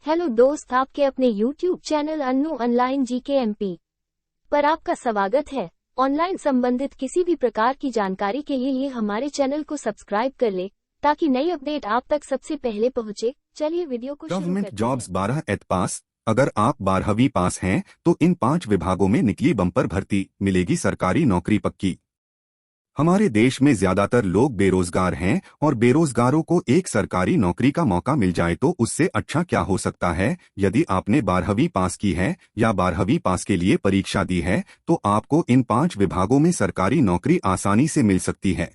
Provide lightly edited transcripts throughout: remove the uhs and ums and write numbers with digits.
Hello दोस्त, आपके अपने YouTube channel Annu online GK MP पर आपका स्वागत है। ऑनलाइन संबंधित किसी भी प्रकार की जानकारी के लिए हमारे चैनल को सब्सक्राइब कर ले ताकि नई अपडेट आप तक सबसे पहले पहुंचे। चलिए वीडियो को शुरू गवर्नमेंट करते जॉब्स हैं। 12 एथ पास। अगर आप 12वीं पास हैं तो इन 5 विभागों में निकली बम्पर भर्ती मिलेगी, सरकारी नौकरी पक्की। हमारे देश में ज्यादातर लोग बेरोजगार हैं और बेरोजगारों को एक सरकारी नौकरी का मौका मिल जाए तो उससे अच्छा क्या हो सकता है। यदि आपने 12वीं पास की है या 12वीं पास के लिए परीक्षा दी है तो आपको इन 5 विभागों में सरकारी नौकरी आसानी से मिल सकती है।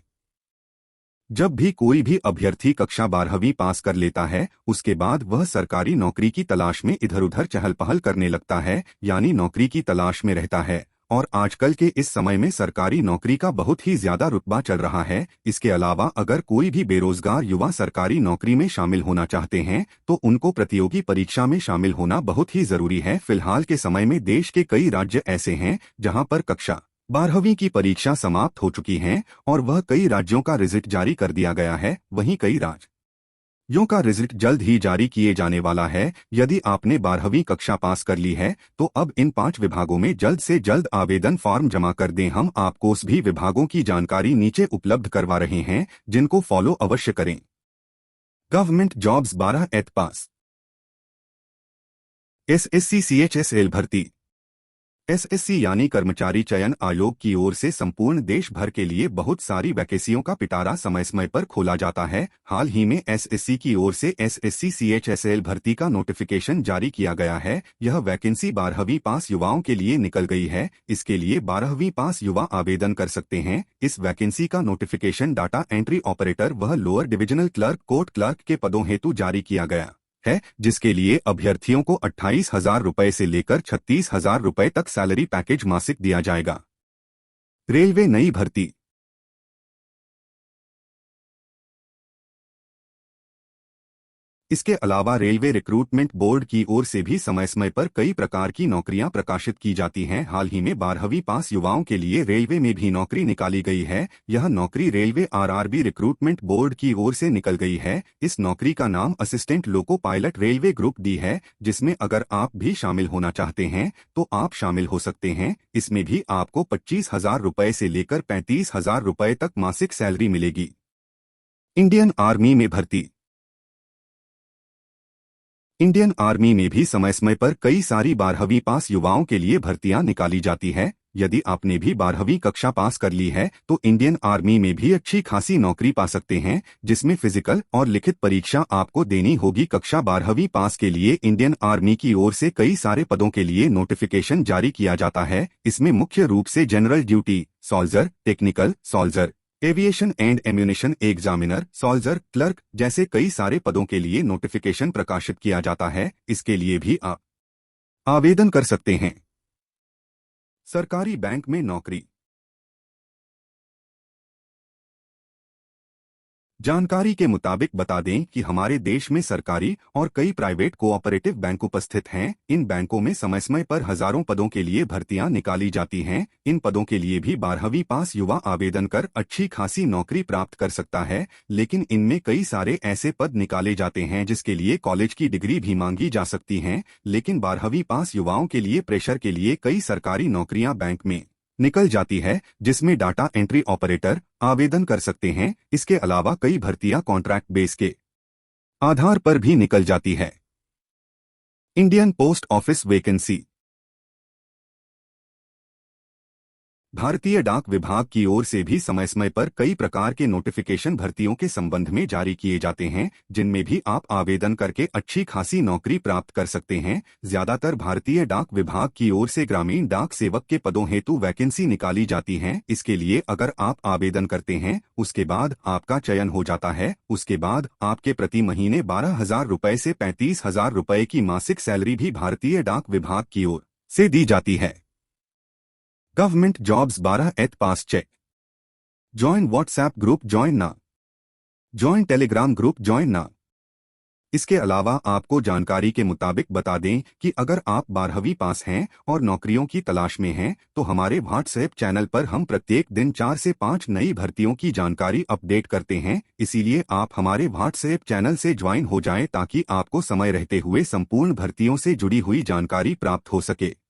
जब भी कोई भी अभ्यर्थी कक्षा 12वीं पास कर लेता है उसके बाद वह सरकारी नौकरी की तलाश में इधर उधर चहल पहल करने लगता है, यानी नौकरी की तलाश में रहता है। और आजकल के इस समय में सरकारी नौकरी का बहुत ही ज्यादा रुतबा चल रहा है। इसके अलावा अगर कोई भी बेरोजगार युवा सरकारी नौकरी में शामिल होना चाहते हैं तो उनको प्रतियोगी परीक्षा में शामिल होना बहुत ही जरूरी है। फिलहाल के समय में देश के कई राज्य ऐसे हैं जहां पर कक्षा 12वीं की परीक्षा समाप्त हो चुकी हैं और वह कई राज्यों का रिजल्ट जारी कर दिया गया है। वहीं कई राज्यों का रिजल्ट जल्द ही जारी किए जाने वाला है। यदि आपने 12वीं कक्षा पास कर ली है तो अब इन 5 विभागों में जल्द से जल्द आवेदन फॉर्म जमा कर दें। हम आपको उस भी विभागों की जानकारी नीचे उपलब्ध करवा रहे हैं जिनको फॉलो अवश्य करें। गवर्नमेंट जॉब्स 12 एथ पास। एसएससी सीएचएसएल भर्ती। एसएससी यानी कर्मचारी चयन आयोग की ओर से संपूर्ण देश भर के लिए बहुत सारी वैकेंसियों का पिटारा समय समय पर खोला जाता है। हाल ही में एसएससी की ओर से एसएससी सीएचएसएल भर्ती का नोटिफिकेशन जारी किया गया है। यह वैकेंसी 12वीं पास युवाओं के लिए निकल गई है। इसके लिए 12वीं पास युवा आवेदन कर सकते हैं। इस वैकेंसी का नोटिफिकेशन डाटा एंट्री ऑपरेटर व lower divisional clerk, court clerk के पदों हेतु जारी किया गया है, जिसके लिए अभ्यर्थियों को 28,000 रुपए से लेकर 36,000 रुपए तक सैलरी पैकेज मासिक दिया जाएगा। रेलवे नई भर्ती। इसके अलावा रेलवे रिक्रूटमेंट बोर्ड की ओर से भी समय समय पर कई प्रकार की नौकरियां प्रकाशित की जाती हैं। हाल ही में 12वीं पास युवाओं के लिए रेलवे में भी नौकरी निकाली गई है। यह नौकरी रेलवे आरआरबी रिक्रूटमेंट बोर्ड की ओर से निकल गई है। इस नौकरी का नाम assistant loco pilot railway group D है, जिसमें अगर आप भी शामिल होना चाहते हैं तो आप शामिल हो सकते हैं। इसमें भी आपको 25,000 रुपए से लेकर 35,000 रुपए तक मासिक सैलरी मिलेगी। इंडियन आर्मी में भर्ती। इंडियन आर्मी में भी समय समय पर कई सारी 12वीं पास युवाओं के लिए भर्तियां निकाली जाती है। यदि आपने भी 12वीं कक्षा पास कर ली है तो इंडियन आर्मी में भी अच्छी खासी नौकरी पा सकते हैं, जिसमें फिजिकल और लिखित परीक्षा आपको देनी होगी। कक्षा 12वीं पास के लिए इंडियन आर्मी की ओर से कई सारे पदों के लिए नोटिफिकेशन जारी किया जाता है। इसमें मुख्य रूप से general duty soldier, technical soldier, aviation and ammunition examiner, soldier, clerk जैसे कई सारे पदों के लिए नोटिफिकेशन प्रकाशित किया जाता है। इसके लिए भी आप आवेदन कर सकते हैं। सरकारी बैंक में नौकरी। जानकारी के मुताबिक बता दें कि हमारे देश में सरकारी और कई प्राइवेट कोऑपरेटिव बैंक उपस्थित हैं। इन बैंकों में समय समय पर हजारों पदों के लिए भर्तियां निकाली जाती हैं। इन पदों के लिए भी 12वीं पास युवा आवेदन कर अच्छी खासी नौकरी प्राप्त कर सकता है। लेकिन इनमें कई सारे ऐसे पद निकाले जाते हैं जिसके लिए कॉलेज की डिग्री भी मांगी जा सकती है। लेकिन 12वीं पास युवाओं के लिए प्रेशर के लिए कई सरकारी नौकरियां बैंक में निकल जाती है, जिसमें डाटा एंट्री ऑपरेटर आवेदन कर सकते हैं। इसके अलावा कई भर्तियां कॉन्ट्रैक्ट बेस के आधार पर भी निकल जाती है। Indian post office vacancy. भारतीय डाक विभाग की ओर से भी समय समय पर कई प्रकार के नोटिफिकेशन भर्तियों के संबंध में जारी किए जाते हैं, जिनमें भी आप आवेदन करके अच्छी खासी नौकरी प्राप्त कर सकते हैं। ज्यादातर भारतीय डाक विभाग की ओर से ग्रामीण डाक सेवक के पदों हेतु वैकेंसी निकाली जाती हैं। इसके लिए अगर आप आवेदन करते हैं उसके बाद आपका चयन हो जाता है, उसके बाद आपके प्रति महीने 12,000 रुपए से 35,000 रुपए की मासिक सैलरी भी भारतीय डाक विभाग की ओर से दी जाती है। गवर्नमेंट जॉब्स 12 एथ pass check. Join WhatsApp group join ना। ज्वाइन टेलीग्राम ग्रुप ज्वाइन ना। इसके अलावा आपको जानकारी के मुताबिक बता दें कि अगर आप 12वीं पास हैं और नौकरियों की तलाश में हैं तो हमारे व्हाट्सएप चैनल पर हम प्रत्येक दिन 4 से 5 नई भर्तियों की जानकारी अपडेट करते हैं। इसीलिए आप हमारे व्हाट्सएप चैनल से ज्वाइन हो जाएं ताकि आपको समय रहते हुए संपूर्ण भर्तियों से जुड़ी हुई जानकारी प्राप्त हो सके।